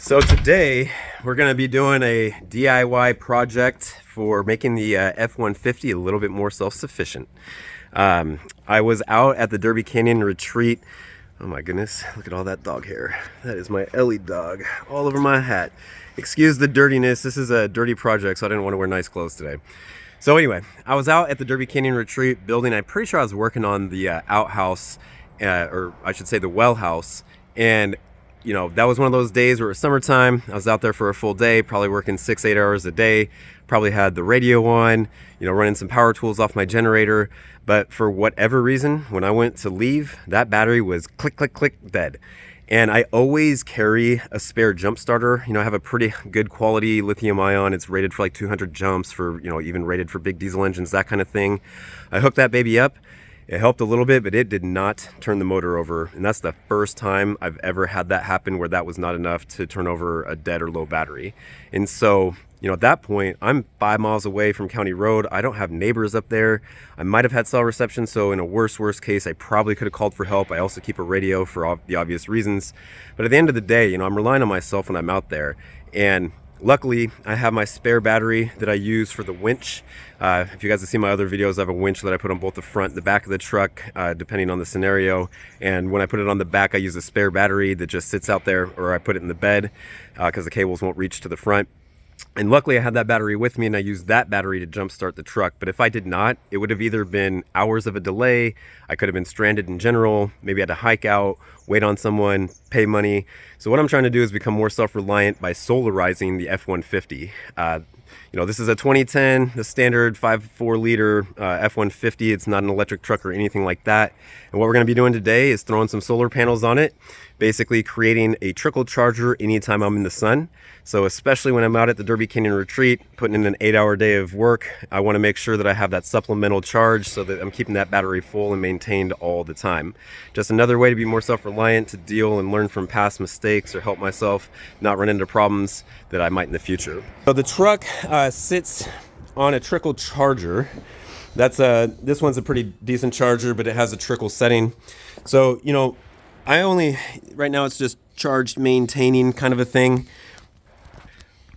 So today we're going to be doing a DIY project for making the F150 a little bit more self-sufficient. I was out at the Derby Canyon retreat. Oh my goodness, look at all that dog hair. That is my Ellie dog all over my hat. Excuse the dirtiness, this is a dirty project, so I didn't want to wear nice clothes today. So anyway, I was out at the Derby Canyon retreat building. I'm pretty sure I was working on the outhouse, or I should say the well house, and you know, that was one of those days where it was summertime. I was out there for a full day, probably working 6-8 hours a day, probably had the radio on, you know, running some power tools off my generator. But for whatever reason, when I went to leave, that battery was click, click, click, dead. And I always carry a spare jump starter. You know, I have a pretty good quality lithium ion. It's rated for like 200 jumps for, you know, even rated for big diesel engines, that kind of thing. I hooked that baby up. It helped a little bit, but it did not turn the motor over. And that's the first time I've ever had that happen where that was not enough to turn over a dead or low battery. And so, you know, at that point, I'm 5 miles away from County Road. I don't have neighbors up there. I might have had cell reception, so in a worst case, I probably could have called for help. I also keep a radio for the obvious reasons. But at the end of the day, you know, I'm relying on myself when I'm out there. And luckily, I have my spare battery that I use for the winch. If you guys have seen my other videos, I have a winch that I put on both the front and the back of the truck, depending on the scenario. And when I put it on the back, I use a spare battery that just sits out there, or I put it in the bed because the cables won't reach to the front. And luckily I had that battery with me, and I used that battery to jumpstart the truck. But if I did not, it would have either been hours of a delay, I could have been stranded in general, maybe I had to hike out, wait on someone, pay money. So what I'm trying to do is become more self-reliant by solarizing the F-150. You know, this is a 2010, the standard 5.4 liter F-150. It's not an electric truck or anything like that. And what we're going to be doing today is throwing some solar panels on it, basically creating a trickle charger anytime I'm in the sun. So especially when I'm out at the Derby Canyon retreat, putting in an 8-hour day of work, I want to make sure that I have that supplemental charge so that I'm keeping that battery full and maintained all the time. Just another way to be more self-reliant, to deal and learn from past mistakes or help myself not run into problems that I might in the future. So the truck sits on a trickle charger. This one's a pretty decent charger, but it has a trickle setting. So, you know, right now it's just charged maintaining kind of a thing.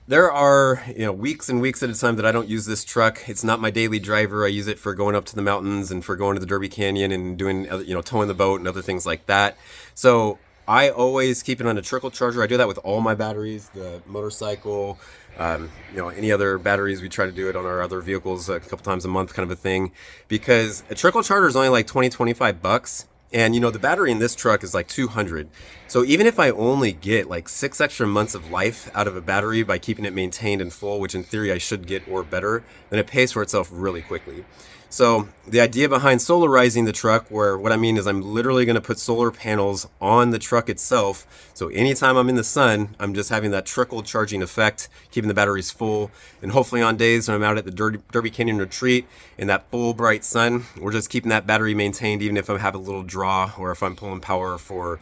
There are, you know, weeks and weeks at a time that I don't use this truck. It's not my daily driver. I use it for going up to the mountains and for going to the Derby Canyon and doing, you know, towing the boat and other things like that. So I always keep it on a trickle charger. I do that with all my batteries, the motorcycle, you know, any other batteries. We try to do it on our other vehicles a couple times a month, kind of a thing, because a trickle charger is only like 20-25 bucks. And you know, the battery in this truck is like 200. So even if I only get like 6 extra months of life out of a battery by keeping it maintained and full, which in theory I should get or better, then it pays for itself really quickly. So the idea behind solarizing the truck, where what I mean is I'm literally going to put solar panels on the truck itself. So anytime I'm in the sun, I'm just having that trickle charging effect, keeping the batteries full. And hopefully on days when I'm out at the Derby Canyon retreat in that full bright sun, we're just keeping that battery maintained, even if I have a little draw or if I'm pulling power for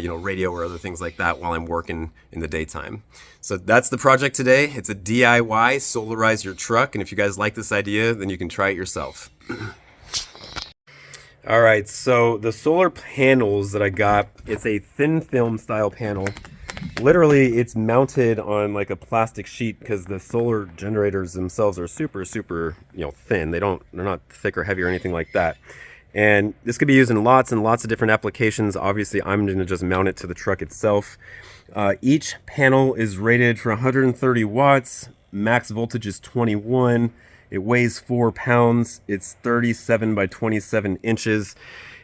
you know, radio or other things like that while I'm working in the daytime. So that's the project today. It's a DIY, solarize your truck. And if you guys like this idea, then you can try it yourself. All right, so the solar panels that I got, it's a thin film style panel. Literally, it's mounted on like a plastic sheet because the solar generators themselves are super, you know, thin. They're not thick or heavy or anything like that. And this could be used in lots and lots of different applications. Obviously, I'm going to just mount it to the truck itself. Each panel is rated for 130 watts. Max voltage is 21. It weighs 4 pounds. It's 37 by 27 inches.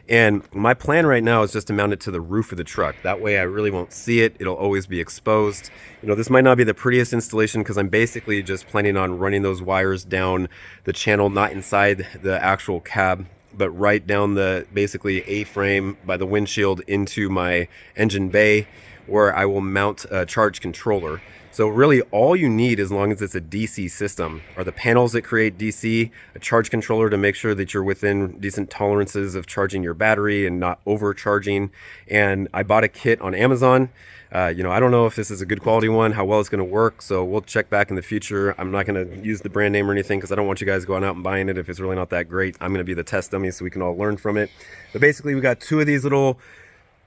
And my plan right now is just to mount it to the roof of the truck. That way I really won't see it. It'll always be exposed. You know, this might not be the prettiest installation because I'm basically just planning on running those wires down the channel, not inside the actual cab, but right down the basically A-frame by the windshield into my engine bay, where I will mount a charge controller. So really all you need, as long as it's a DC system, are the panels that create DC, a charge controller to make sure that you're within decent tolerances of charging your battery and not overcharging. And I bought a kit on Amazon. You know, I don't know if this is a good quality one, how well it's going to work, so we'll check back in the future. I'm not going to use the brand name or anything because I don't want you guys going out and buying it if it's really not that great. I'm going to be the test dummy so we can all learn from it. But basically we got 2 of these little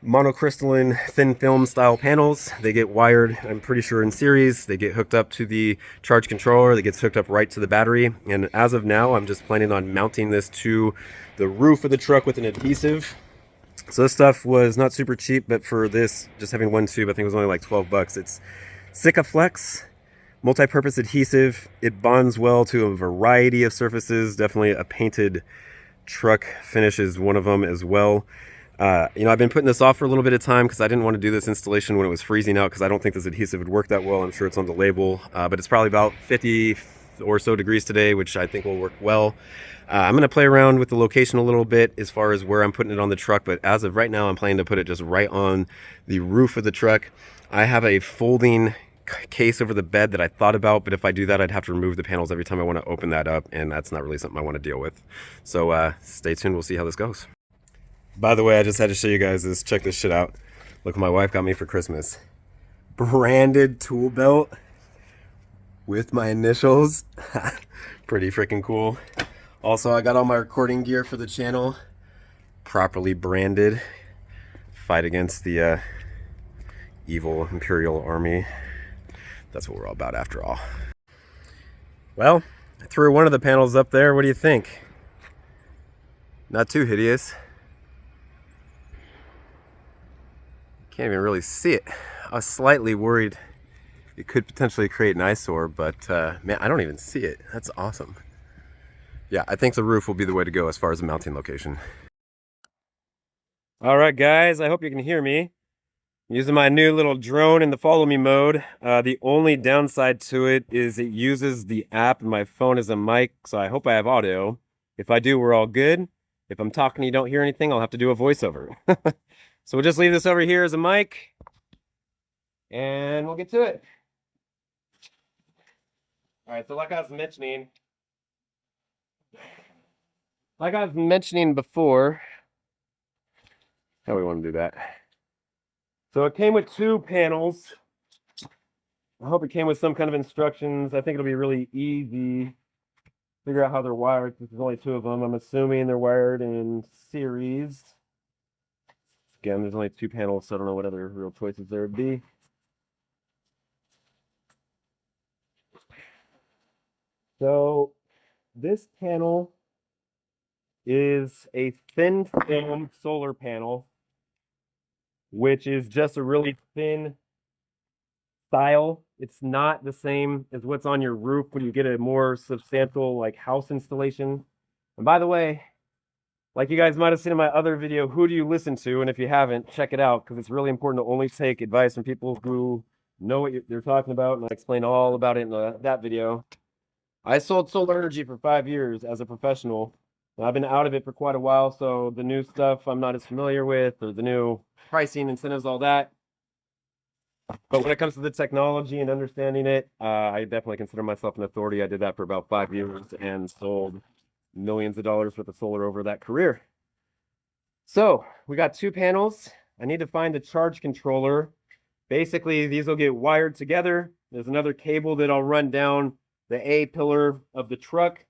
monocrystalline thin film style panels. They get wired, I'm pretty sure, in series. They get hooked up to the charge controller that gets hooked up right to the battery. And as of now, I'm just planning on mounting this to the roof of the truck with an adhesive. So this stuff was not super cheap, but for this, just having one tube, I think it was only like 12 bucks. It's Sikaflex multi-purpose adhesive. It bonds well to a variety of surfaces. Definitely a painted truck finish is one of them as well. You know, I've been putting this off for a little bit of time because I didn't want to do this installation when it was freezing out, because I don't think this adhesive would work that well. I'm sure it's on the label, but it's probably about 50 or so degrees today, which I think will work well. I'm going to play around with the location a little bit as far as where I'm putting it on the truck, but as of right now, I'm planning to put it just right on the roof of the truck. I have a folding case over the bed that I thought about, but if I do that, I'd have to remove the panels every time I want to open that up, and that's not really something I want to deal with. So stay tuned, we'll see how this goes. By the way, I just had to show you guys this. Check this shit out. Look what my wife got me for Christmas. Branded tool belt with my initials. Pretty freaking cool. Also, I got all my recording gear for the channel properly branded. Fight against the evil Imperial Army. That's what we're all about after all. Well, I threw one of the panels up there. What do you think? Not too hideous. Can't even really see it. I was slightly worried it could potentially create an eyesore, but man, I don't even see it. That's awesome. Yeah, I think the roof will be the way to go as far as the mounting location. All right, guys, I hope you can hear me. I'm using my new little drone in the follow me mode. The only downside to it is it uses the app and my phone as a mic, so I hope I have audio. If I do, we're all good. If I'm talking and you don't hear anything, I'll have to do a voiceover. So we'll just leave this over here as a mic, and we'll get to it. All right, so like I was mentioning before, how do we want to do that? So it came with two panels. I hope it came with some kind of instructions. I think it'll be really easy to figure out how they're wired, because there's only two of them. I'm assuming they're wired in series. Again, there's only two panels, so I don't know what other real choices there would be. So this panel is a thin film solar panel, which is just a really thin style. It's not the same as what's on your roof when you get a more substantial like house installation. And by the way, like you guys might have seen in my other video, who do you listen to? And if you haven't, check it out, because it's really important to only take advice from people who know what they're talking about, and I explain all about it in that video. I sold solar energy for 5 years as a professional. I've been out of it for quite a while, so the new stuff I'm not as familiar with, or the new pricing, incentives, all that. But when it comes to the technology and understanding it, I definitely consider myself an authority. I did that for about 5 years and sold millions of dollars worth of solar over that career. So we got two panels. I need to find the charge controller. Basically, these will get wired together. There's another cable that I'll run down the A pillar of the truck.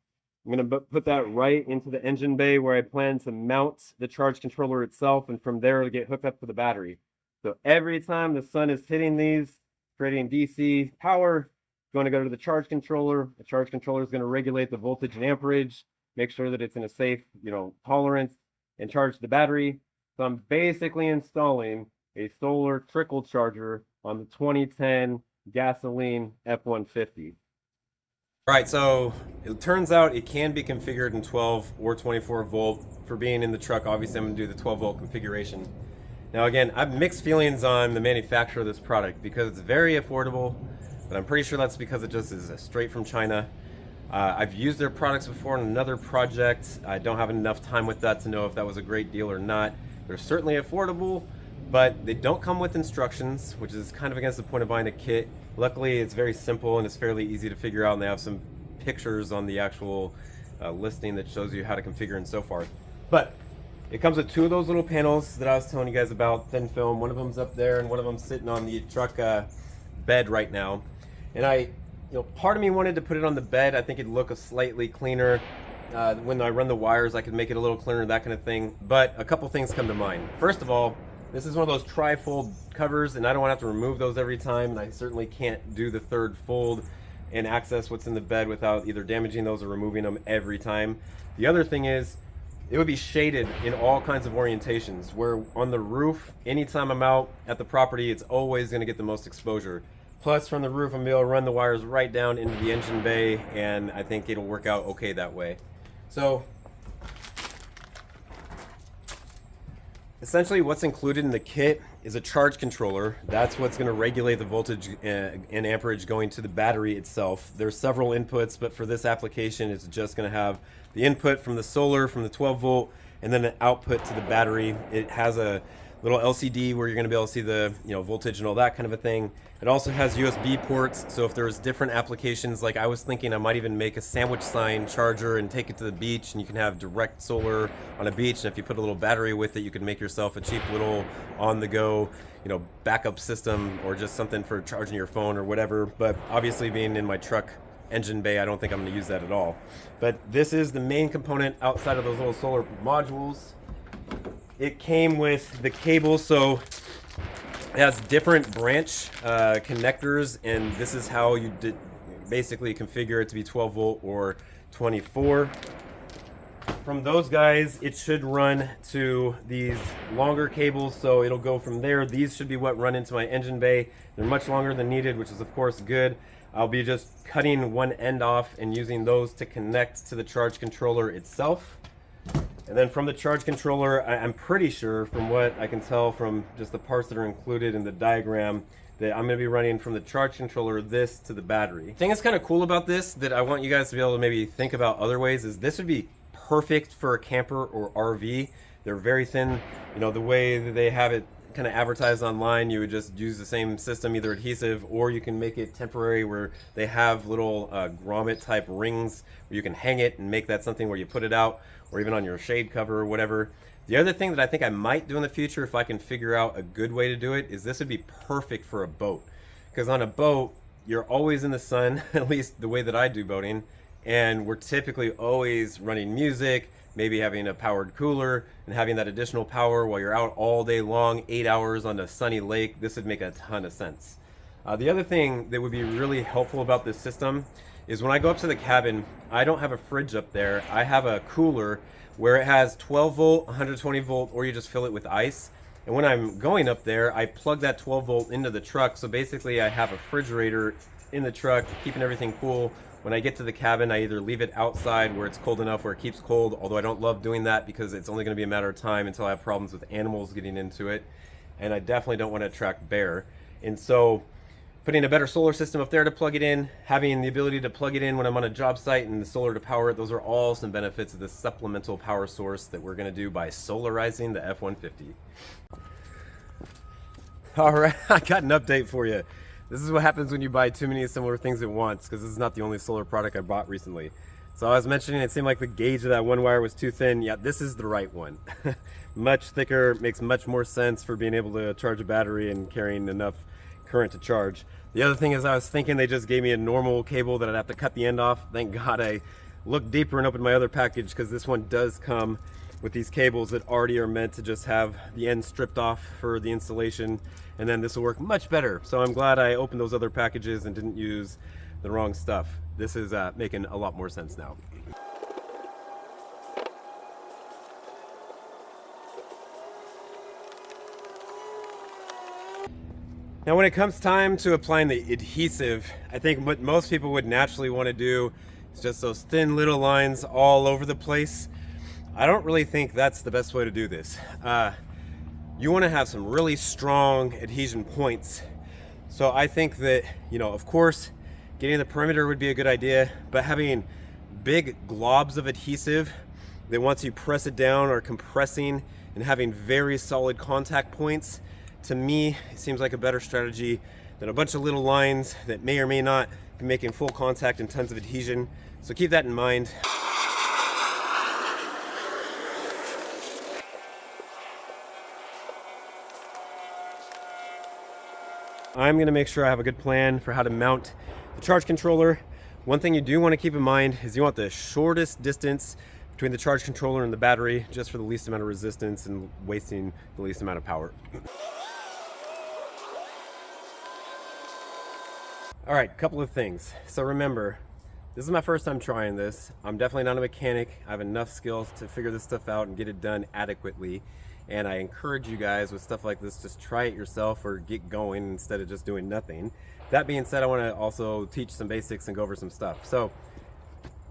I'm going to put that right into the engine bay where I plan to mount the charge controller itself, and from there it'll get hooked up to the battery. So every time the sun is hitting these, creating DC power, it's going to go to the charge controller. The charge controller is going to regulate the voltage and amperage, make sure that it's in a safe, tolerance, and charge the battery. So I'm basically installing a solar trickle charger on the 2010 gasoline F150. All right, so it turns out it can be configured in 12 or 24 volt. For being in the truck, obviously I'm gonna do the 12 volt configuration. Now again, I have mixed feelings on the manufacturer of this product because it's very affordable, but I'm pretty sure that's because it just is straight from China. I've used their products before on another project. I don't have enough time with that to know if that was a great deal or not. They're certainly affordable, but they don't come with instructions, which is kind of against the point of buying a kit. Luckily, it's very simple and it's fairly easy to figure out, and they have some pictures on the actual listing that shows you how to configure and so forth. But it comes with two of those little panels that I was telling you guys about, thin film. One of them's up there and one of them's sitting on the truck bed right now. And part of me wanted to put it on the bed. I think it'd look slightly cleaner. When I run the wires, I could make it a little cleaner, that kind of thing. But a couple things come to mind. First of all, This is one of those tri-fold covers, and I don't want to have to remove those every time, and I certainly can't do the third fold and access what's in the bed without either damaging those or removing them every time. The other thing is, it would be shaded in all kinds of orientations, where on the roof, anytime I'm out at the property, it's always going to get the most exposure. Plus, from the roof, I'm going to be able to run the wires right down into the engine bay, and I think it'll work out okay that way. So, essentially what's included in the kit is a charge controller. That's what's going to regulate the voltage and amperage going to the battery itself. There's several inputs, but for this application, it's just going to have the input from the solar, from the 12 volt, and then an output to the battery. It has a little LCD where you're going to be able to see the voltage and all that kind of a thing. It also has USB ports, so if there's different applications, like I was thinking I might even make a sandwich sign charger and take it to the beach, and you can have direct solar on a beach, and if you put a little battery with it, you can make yourself a cheap little on-the-go backup system, or just something for charging your phone or whatever. But obviously, being in my truck engine bay, I don't think I'm going to use that at all. But this is the main component outside of those little solar modules. It came with the cable, so it has different branch connectors, and this is how you basically configure it to be 12 volt or 24. From those guys, it should run to these longer cables, so it'll go from there. These should be what run into my engine bay. They're much longer than needed, which is of course good. I'll be just cutting one end off and using those to connect to the charge controller itself. And then from the charge controller, I'm pretty sure, from what I can tell from just the parts that are included in the diagram, that I'm going to be running from the charge controller this to the battery. The thing that's kind of cool about this, that I want you guys to be able to maybe think about other ways, is this would be perfect for a camper or RV. They're very thin. The way that they have it kind of advertised online, you would just use the same system, either adhesive, or you can make it temporary, where they have little grommet type rings where you can hang it and make that something where you put it out, or even on your shade cover or whatever. The other thing that I think I might do in the future, if I can figure out a good way to do it, is this would be perfect for a boat. Because on a boat, you're always in the sun, at least the way that I do boating, and we're typically always running music, maybe having a powered cooler, and having that additional power while you're out all day long, 8 hours on a sunny lake. This would make a ton of sense. The other thing that would be really helpful about this system is when I go up to the cabin, I don't have a fridge up there. I have a cooler where it has 12 volt, 120 volt, or you just fill it with ice. And when I'm going up there, I plug that 12 volt into the truck. So basically I have a refrigerator in the truck, keeping everything cool. When I get to the cabin, I either leave it outside where it's cold enough where it keeps cold, although I don't love doing that because it's only going to be a matter of time until I have problems with animals getting into it. And I definitely don't want to attract bear. And so putting a better solar system up there to plug it in, having the ability to plug it in when I'm on a job site and the solar to power it, those are all some benefits of this supplemental power source that we're going to do by solarizing the F-150. All right, I got an update for you. This is what happens when you buy too many similar things at once, because this is not the only solar product I bought recently. So I was mentioning it seemed like the gauge of that one wire was too thin. Yeah, this is the right one. Much thicker, makes much more sense for being able to charge a battery and carrying enough current to charge. The other thing is, I was thinking they just gave me a normal cable that I'd have to cut the end off. Thank God I looked deeper and opened my other package, because this one does come with these cables that already are meant to just have the end stripped off for the installation, and then this will work much better. So I'm glad I opened those other packages and didn't use the wrong stuff. This is making a lot more sense now. Now when it comes time to applying the adhesive, I think what most people would naturally want to do is just those thin little lines all over the place. I don't really think that's the best way to do this. You want to have some really strong adhesion points. So I think that, of course, getting the perimeter would be a good idea, but having big globs of adhesive that once you press it down are compressing and having very solid contact points, to me, it seems like a better strategy than a bunch of little lines that may or may not be making full contact and tons of adhesion. So keep that in mind. I'm going to make sure I have a good plan for how to mount the charge controller. One thing you do want to keep in mind is you want the shortest distance between the charge controller and the battery, just for the least amount of resistance and wasting the least amount of power. All right, couple of things. So remember, this is my first time trying this. I'm definitely not a mechanic. I have enough skills to figure this stuff out and get it done adequately. And I encourage you guys with stuff like this, just try it yourself or get going instead of just doing nothing. That being said, I want to also teach some basics and go over some stuff. So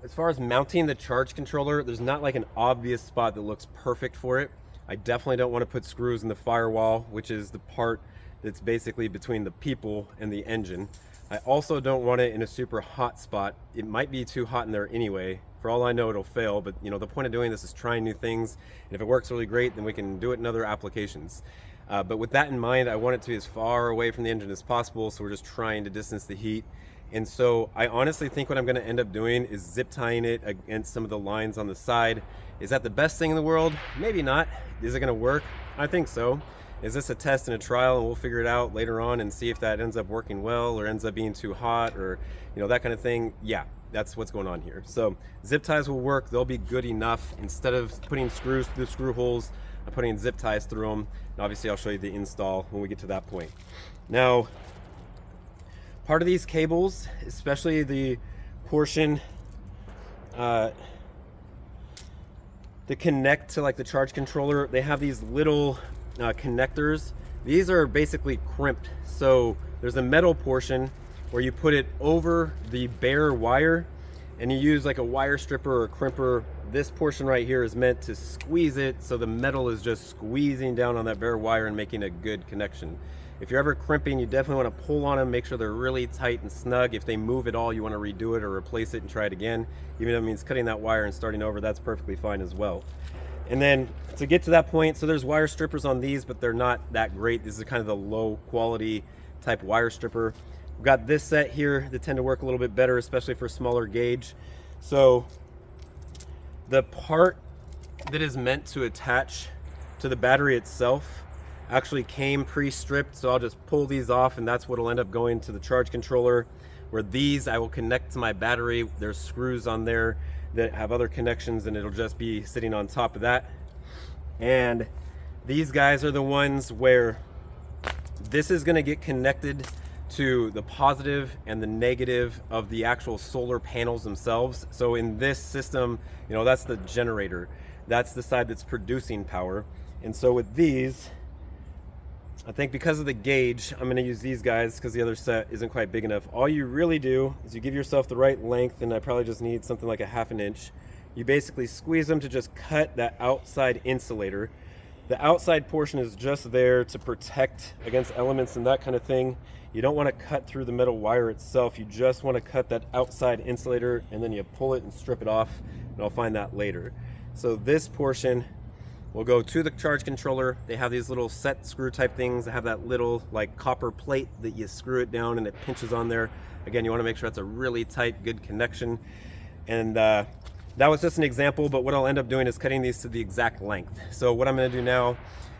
as far as mounting the charge controller, there's not like an obvious spot that looks perfect for it. I definitely don't want to put screws in the firewall, which is the part that's basically between the people and the engine. I also don't want it in a super hot spot. It might be too hot in there anyway. For all I know, it'll fail, but you know, the point of doing this is trying new things. And if it works really great, then we can do it in other applications. But with that in mind, I want it to be as far away from the engine as possible. So we're just trying to distance the heat. And so I honestly think what I'm gonna end up doing is zip tying it against some of the lines on the side. Is that the best thing in the world? Maybe not. Is it gonna work? I think so. Is this a test and a trial and we'll figure it out later on and see if that ends up working well or ends up being too hot or, you know, that kind of thing? Yeah, that's what's going on here. So zip ties will work. They'll be good enough. Instead of putting screws through the screw holes, I'm putting zip ties through them. And obviously I'll show you the install when we get to that point. Now, part of these cables, especially the portion that connect to like the charge controller, they have these little connectors. These are basically crimped. So there's a metal portion where you put it over the bare wire and you use like a wire stripper or a crimper. This portion right here is meant to squeeze it so the metal is just squeezing down on that bare wire and making a good connection. If you're ever crimping, you definitely want to pull on them, make sure they're really tight and snug. If they move at all, you want to redo it or replace it and try it again. Even if it means cutting that wire and starting over, that's perfectly fine as well. And then to get to that point, so there's wire strippers on these, but they're not that great. This is kind of the low quality type wire stripper. We've got this set here that tend to work a little bit better, especially for smaller gauge. So the part that is meant to attach to the battery itself actually came pre-stripped. So I'll just pull these off and that's what'll end up going to the charge controller, where these I will connect to my battery. There's screws on there that have other connections and it'll just be sitting on top of that. And these guys are the ones where this is going to get connected to the positive and the negative of the actual solar panels themselves. So in this system, you know, that's the generator. That's the side that's producing power. And so with these, I think because of the gauge, I'm going to use these guys because the other set isn't quite big enough. All you really do is you give yourself the right length, and I probably just need something like a ½ inch. You basically squeeze them to just cut that outside insulator. The outside portion is just there to protect against elements and that kind of thing. You don't want to cut through the metal wire itself. You just want to cut that outside insulator and then you pull it and strip it off, and I'll find that later. So this portion will go to the charge controller. They have these little set screw type things that have that little like copper plate that you screw it down and it pinches on there. Again, you want to make sure it's a really tight, good connection. And that was just an example, but what I'll end up doing is cutting these to the exact length. So what I'm going to do now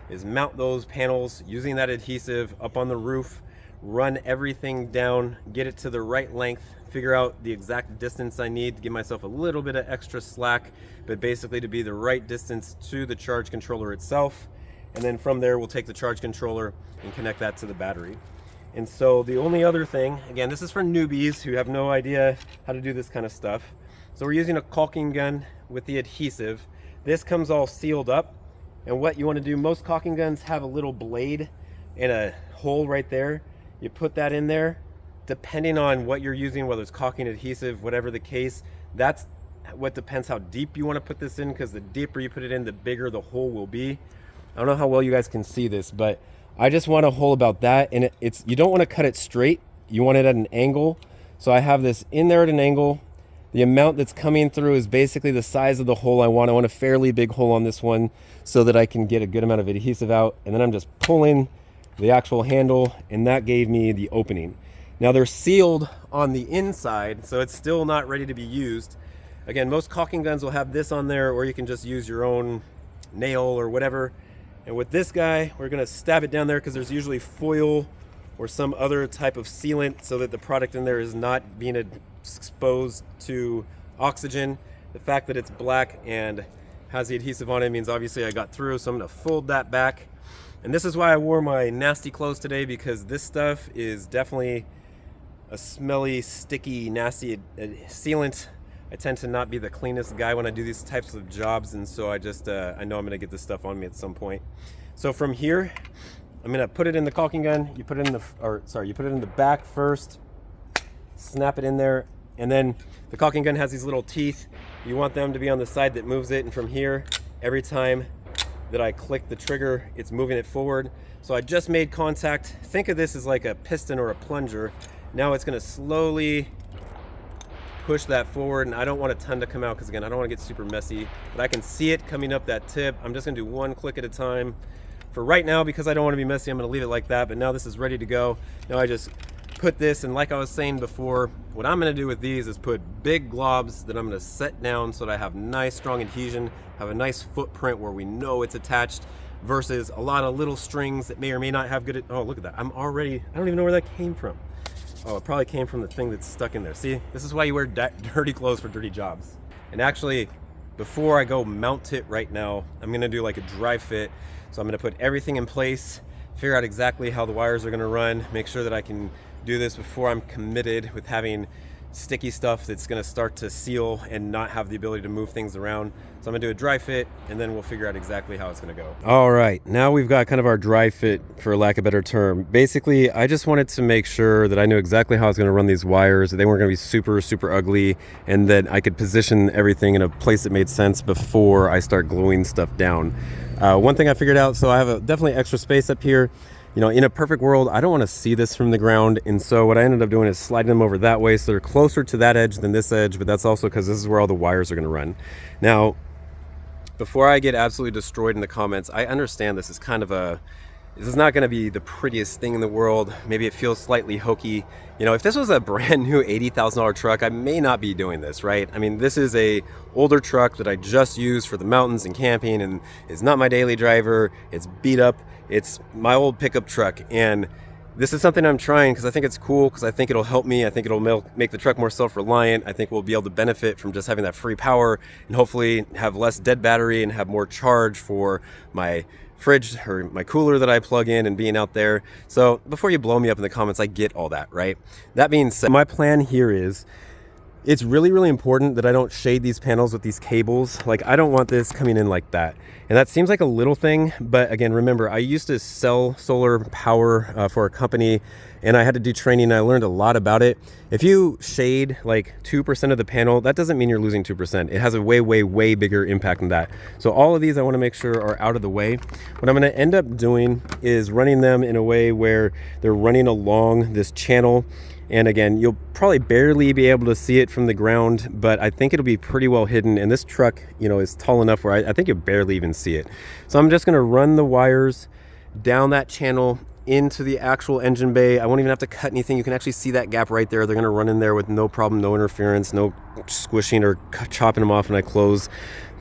is mount those panels using that adhesive up on the roof, run everything down, get it to the right length, figure out the exact distance I need to give myself a little bit of extra slack, but basically to be the right distance to the charge controller itself. And then from there, we'll take the charge controller and connect that to the battery. And so the only other thing, again, this is for newbies who have no idea how to do this kind of stuff. So we're using a caulking gun with the adhesive. This comes all sealed up. And what you want to do, most caulking guns have a little blade and a hole right there. You put that in there. Depending on what you're using, whether it's caulking, adhesive, whatever the case, that's what depends how deep you want to put this in, because the deeper you put it in, the bigger the hole will be. I don't know how well you guys can see this, but I just want a hole about that. And it's you don't want to cut it straight. You want it at an angle. So I have this in there at an angle. The amount that's coming through is basically the size of the hole I want. I want a fairly big hole on this one so that I can get a good amount of adhesive out. And then I'm just pulling the actual handle, and that gave me the opening. Now they're sealed on the inside, so it's still not ready to be used. Again, most caulking guns will have this on there, or you can just use your own nail or whatever. And with this guy, we're gonna stab it down there because there's usually foil or some other type of sealant so that the product in there is not being exposed to oxygen. The fact that it's black and has the adhesive on it means obviously I got through, so I'm gonna fold that back. And this is why I wore my nasty clothes today, because this stuff is definitely a smelly, sticky, nasty sealant. I tend to not be the cleanest guy when I do these types of jobs, and so I just I know I'm gonna get this stuff on me at some point. So from here, I'm gonna put it in the caulking gun. You put it in you put it in the back first, snap it in there, and then the caulking gun has these little teeth. You want them to be on the side that moves it, and from here, every time that I click the trigger, it's moving it forward. So I just made contact. Think of this as like a piston or a plunger. Now it's gonna slowly push that forward, and I don't want a ton to come out because again, I don't want to get super messy, but I can see it coming up that tip. I'm just gonna do one click at a time. For right now, because I don't want to be messy, I'm gonna leave it like that, but now this is ready to go. Now I just put this, and like I was saying before, what I'm gonna do with these is put big globs that I'm gonna set down so that I have nice strong adhesion, have a nice footprint where we know it's attached, versus a lot of little strings that may or may not have good, oh look at that, I don't even know where that came from. Oh, it probably came from the thing that's stuck in there. See, this is why you wear dirty clothes for dirty jobs. And actually, before I go mount it right now, I'm gonna do like a dry fit. So I'm gonna put everything in place, figure out exactly how the wires are gonna run, make sure that I can do this before I'm committed with having sticky stuff that's gonna start to seal and not have the ability to move things around. So I'm gonna do a dry fit, and then we'll figure out exactly how it's gonna go. All right, now we've got kind of our dry fit, for lack of a better term. Basically, I just wanted to make sure that I knew exactly how I was gonna run these wires, that they weren't gonna be super, super ugly, and that I could position everything in a place that made sense before I start gluing stuff down. One thing I figured out, so I have definitely extra space up here. You know, in a perfect world, I don't want to see this from the ground, and so what I ended up doing is sliding them over that way, so they're closer to that edge than this edge, but that's also because this is where all the wires are going to run. Now, before I get absolutely destroyed in the comments, I understand this is this is not going to be the prettiest thing in the world. Maybe it feels slightly hokey. You know, if this was a brand new $80,000 truck, I may not be doing this, right? I mean, this is a older truck that I just use for the mountains and camping, and it's not my daily driver. It's beat up. It's my old pickup truck, and this is something I'm trying because I think it's cool, because I think it'll help me. I think it'll make the truck more self-reliant. I think we'll be able to benefit from just having that free power, and hopefully have less dead battery and have more charge for my fridge or my cooler that I plug in and being out there. So before you blow me up in the comments, I get all that, right? That being said, my plan here is, it's really, really important that I don't shade these panels with these cables. Like, I don't want this coming in like that. And that seems like a little thing, but again, remember, I used to sell solar power for a company, and I had to do training, and I learned a lot about it. If you shade like 2% of the panel, that doesn't mean you're losing 2%. It has a way, way, way bigger impact than that. So all of these I want to make sure are out of the way. What I'm going to end up doing is running them in a way where they're running along this channel. And again, you'll probably barely be able to see it from the ground, but I think it'll be pretty well hidden. And this truck, you know, is tall enough where I think you'll barely even see it. So I'm just gonna run the wires down that channel into the actual engine bay. I won't even have to cut anything. You can actually see that gap right there. They're gonna run in there with no problem, no interference, no squishing or chopping them off when I close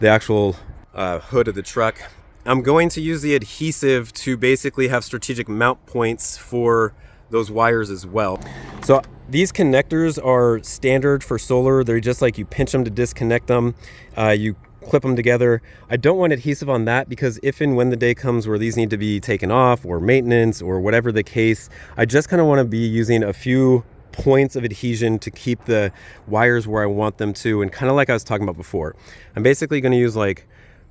the actual hood of the truck. I'm going to use the adhesive to basically have strategic mount points for those wires as well. So these connectors are standard for solar. They're just like, you pinch them to disconnect them, you clip them together. I don't want adhesive on that, because if and when the day comes where these need to be taken off or maintenance or whatever the case, I just kind of want to be using a few points of adhesion to keep the wires where I want them to. And kind of like I was talking about before, I'm basically going to use like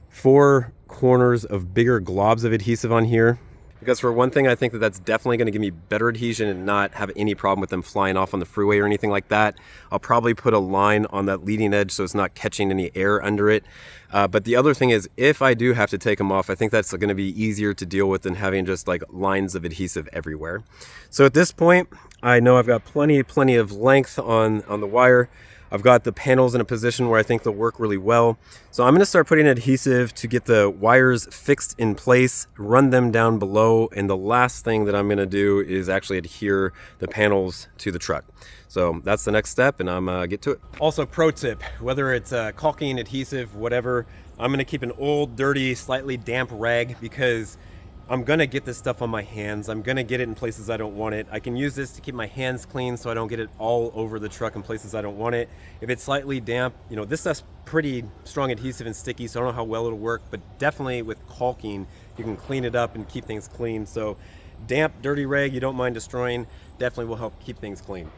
4 corners of bigger globs of adhesive on here. Because for one thing, I think that that's definitely going to give me better adhesion and not have any problem with them flying off on the freeway or anything like that. I'll probably put a line on that leading edge so it's not catching any air under it. But the other thing is, if I do have to take them off, I think that's going to be easier to deal with than having just like lines of adhesive everywhere. So at this point, I know I've got plenty of length on the wire. I've got the panels in a position where I think they'll work really well. So I'm going to start putting adhesive to get the wires fixed in place, run them down below, and the last thing that I'm going to do is actually adhere the panels to the truck. So that's the next step, and I'm get to it. Also, pro tip, whether it's caulking, adhesive, whatever, I'm going to keep an old, dirty, slightly damp rag, because I'm gonna get this stuff on my hands. I'm gonna get it in places I don't want it. I can use this to keep my hands clean so I don't get it all over the truck in places I don't want it. If it's slightly damp, you know, this stuff's pretty strong adhesive and sticky, so I don't know how well it'll work, but definitely with caulking, you can clean it up and keep things clean. So damp, dirty rag you don't mind destroying definitely will help keep things clean.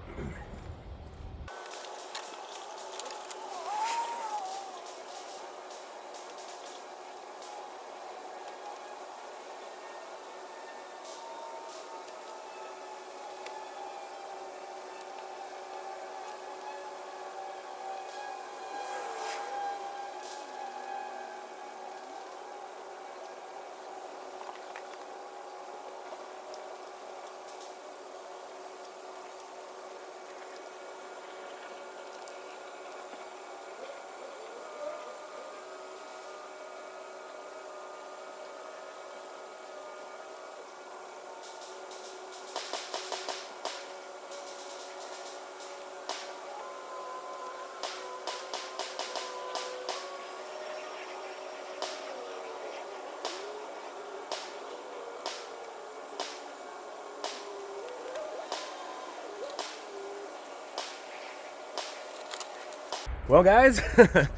Well, guys, that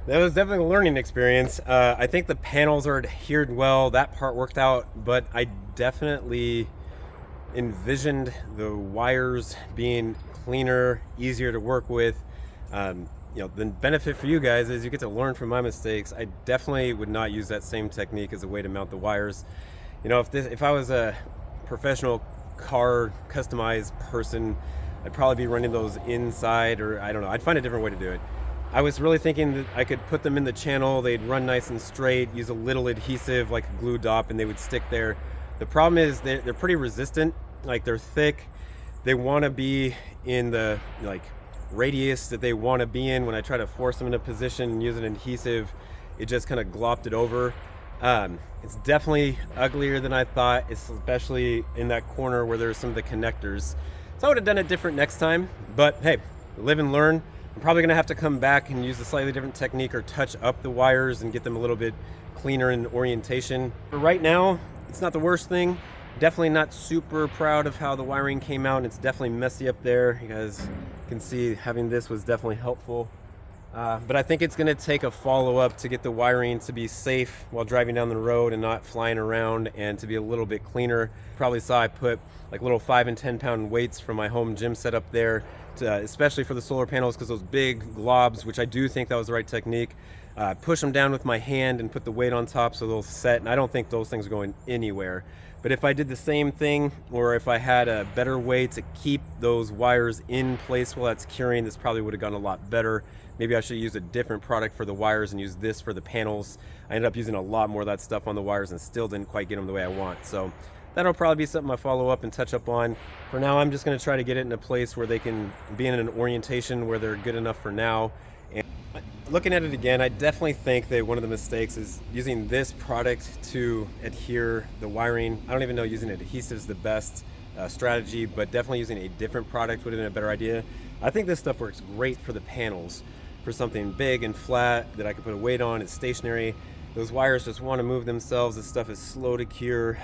was definitely a learning experience. I think the panels are adhered well. That part worked out, but I definitely envisioned the wires being cleaner, easier to work with. You know, the benefit for you guys is you get to learn from my mistakes. I definitely would not use that same technique as a way to mount the wires. You know, if I was a professional car customized person, I'd probably be running those inside, or I don't know, I'd find a different way to do it. I was really thinking that I could put them in the channel, they'd run nice and straight, use a little adhesive like a glue dop, and they would stick there. The problem is they're pretty resistant, like they're thick. They want to be in the like radius that they want to be in. When I try to force them in a position and use an adhesive, it just kind of glopped it over. It's definitely uglier than I thought, especially in that corner where there's some of the connectors. So I would have done it different next time, but hey, live and learn. I'm probably gonna have to come back and use a slightly different technique or touch up the wires and get them a little bit cleaner in orientation. But right now, it's not the worst thing. Definitely not super proud of how the wiring came out. It's definitely messy up there. You guys can see having this was definitely helpful. But I think it's gonna take a follow-up to get the wiring to be safe while driving down the road and not flying around, and to be a little bit cleaner. Probably saw I put like little 5 and 10 pound weights from my home gym set up there, especially for the solar panels, because those big globs, which I do think that was the right technique, push them down with my hand and put the weight on top so they'll set, and I don't think those things are going anywhere. But if I did the same thing, or if I had a better way to keep those wires in place while that's curing, this probably would have gone a lot better. Maybe I should use a different product for the wires and use this for the panels. I ended up using a lot more of that stuff on the wires and still didn't quite get them the way I want. So that'll probably be something I follow up and touch up on. For now, I'm just gonna try to get it in a place where they can be in an orientation where they're good enough for now. And looking at it again, I definitely think that one of the mistakes is using this product to adhere the wiring. I don't even know using adhesive is the best strategy, but definitely using a different product would have been a better idea. I think this stuff works great for the panels, for something big and flat that I could put a weight on. It's stationary. Those wires just want to move themselves. This stuff is slow to cure.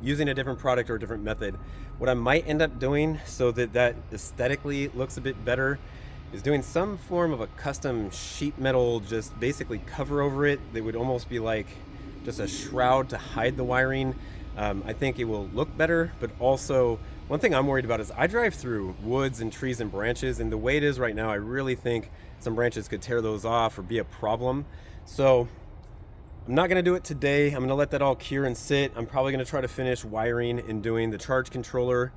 Using a different product or a different method. What I might end up doing so that that aesthetically looks a bit better is doing some form of a custom sheet metal, just basically cover over it. That would almost be like just a shroud to hide the wiring. I think it will look better, but also one thing I'm worried about is I drive through woods and trees and branches, and the way it is right now, I really think some branches could tear those off or be a problem. So I'm not gonna do it today. I'm gonna let that all cure and sit. I'm probably gonna try to finish wiring and doing the charge controller.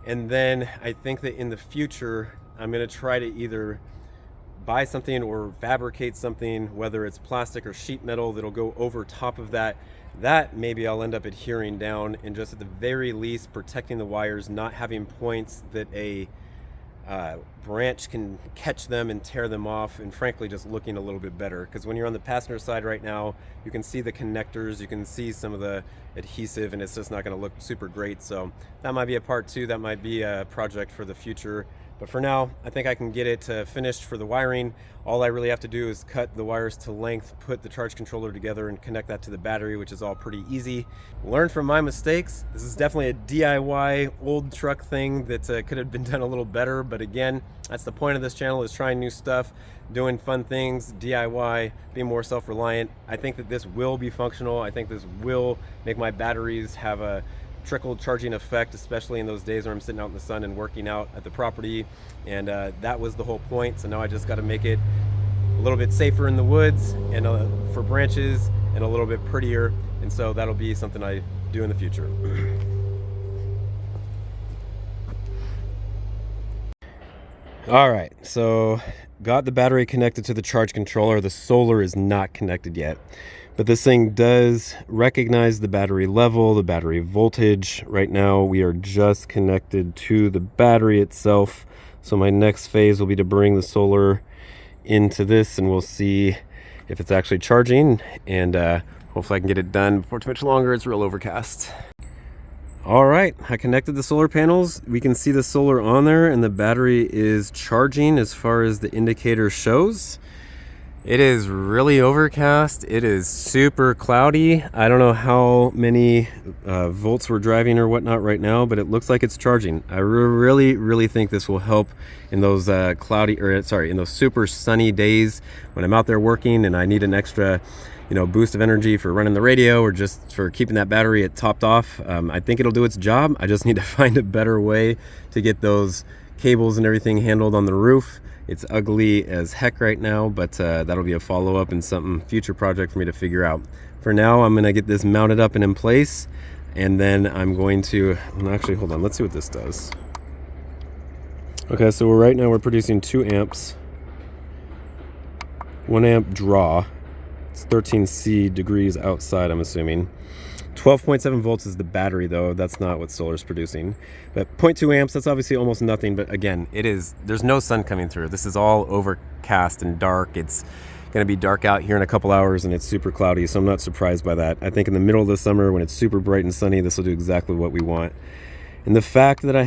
And then I think that in the future, I'm gonna try to either buy something or fabricate something, whether it's plastic or sheet metal, that'll go over top of that. That maybe I'll end up adhering down, and just at the very least protecting the wires, not having points that a branch can catch them and tear them off, and frankly just looking a little bit better. Because when you're on the passenger side right now, you can see the connectors, you can see some of the adhesive, and it's just not going to look super great. So that might be a part two, that might be a project for the future. But for now, I think I can get it finished for the wiring. All I really have to do is cut the wires to length, put the charge controller together, and connect that to the battery, which is all pretty easy. Learn from my mistakes. This is definitely a DIY old truck thing that could have been done a little better, but again, that's the point of this channel, is trying new stuff, doing fun things, DIY, being more self-reliant. I think that this will be functional. I think this will make my batteries have a trickle charging effect, especially in those days where I'm sitting out in the sun and working out at the property. And that was the whole point. So now I just got to make it a little bit safer in the woods and for branches, and a little bit prettier. And so that'll be something I do in the future. All right, so got the battery connected to the charge controller. The solar is not connected yet, but this thing does recognize the battery level, the battery voltage. Right now we are just connected to the battery itself. So my next phase will be to bring the solar into this, and we'll see if it's actually charging, and hopefully I can get it done before too much longer. It's real overcast. All right, I connected the solar panels. We can see the solar on there, and the battery is charging as far as the indicator shows. It is really overcast. It is super cloudy. I don't know how many volts we're driving or whatnot right now, but it looks like it's charging. I really think this will help in those in those super sunny days when I'm out there working and I need an extra boost of energy for running the radio or just for keeping that battery topped off. I think it'll do its job. I just need to find a better way to get those cables and everything handled on the roof. It's ugly as heck right now, but that'll be a follow-up and something future project for me to figure out. For now, I'm gonna get this mounted up and in place, and then I'm going to, actually, hold on, let's see what this does. Okay, so right now we're producing 2 amps, 1 amp draw. It's 13 degrees outside, I'm assuming. 12.7 volts is the battery, though. That's not what solar's producing. But 0.2 amps, that's obviously almost nothing. But again, there's no sun coming through. This is all overcast and dark. It's going to be dark out here in a couple hours, and it's super cloudy, so I'm not surprised by that. I think in the middle of the summer, when it's super bright and sunny, this will do exactly what we want. And the fact that I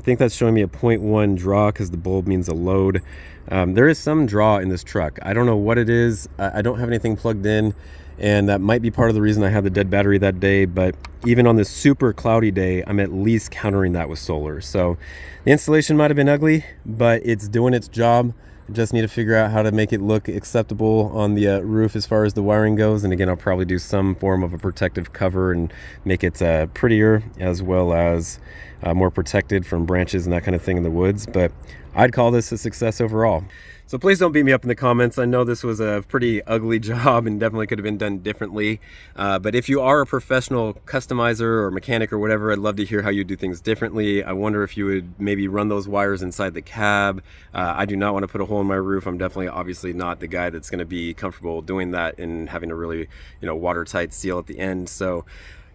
think that's showing me a 0.1 draw because the bulb means a load. There is some draw in this truck. I don't know what it is. I don't have anything plugged in, and that might be part of the reason I had the dead battery that day. But even on this super cloudy day, I'm at least countering that with solar. So the installation might have been ugly, but it's doing its job. I just need to figure out how to make it look acceptable on the roof as far as the wiring goes. And again, I'll probably do some form of a protective cover and make it prettier, as well as more protected from branches and that kind of thing in the woods. But I'd call this a success overall. So please don't beat me up in the comments. I know this was a pretty ugly job and definitely could have been done differently. But if you are a professional customizer or mechanic or whatever, I'd love to hear how you do things differently. I wonder if you would maybe run those wires inside the cab. I do not want to put a hole in my roof. I'm definitely obviously not the guy that's going to be comfortable doing that and having a really watertight seal at the end. So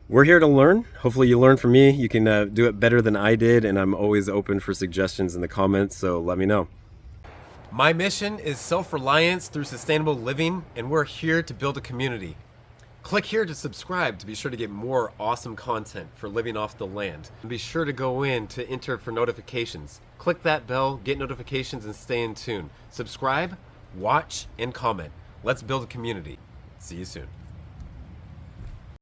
we're here to learn. Hopefully you learn from me. You can do it better than I did, and I'm always open for suggestions in the comments, so let me know. My mission is self-reliance through sustainable living, and we're here to build a community. Click here to subscribe to be sure to get more awesome content for living off the land. And be sure to go in to enter for notifications. Click that bell, get notifications, and stay in tune. Subscribe, watch, and comment. Let's build a community. See you soon.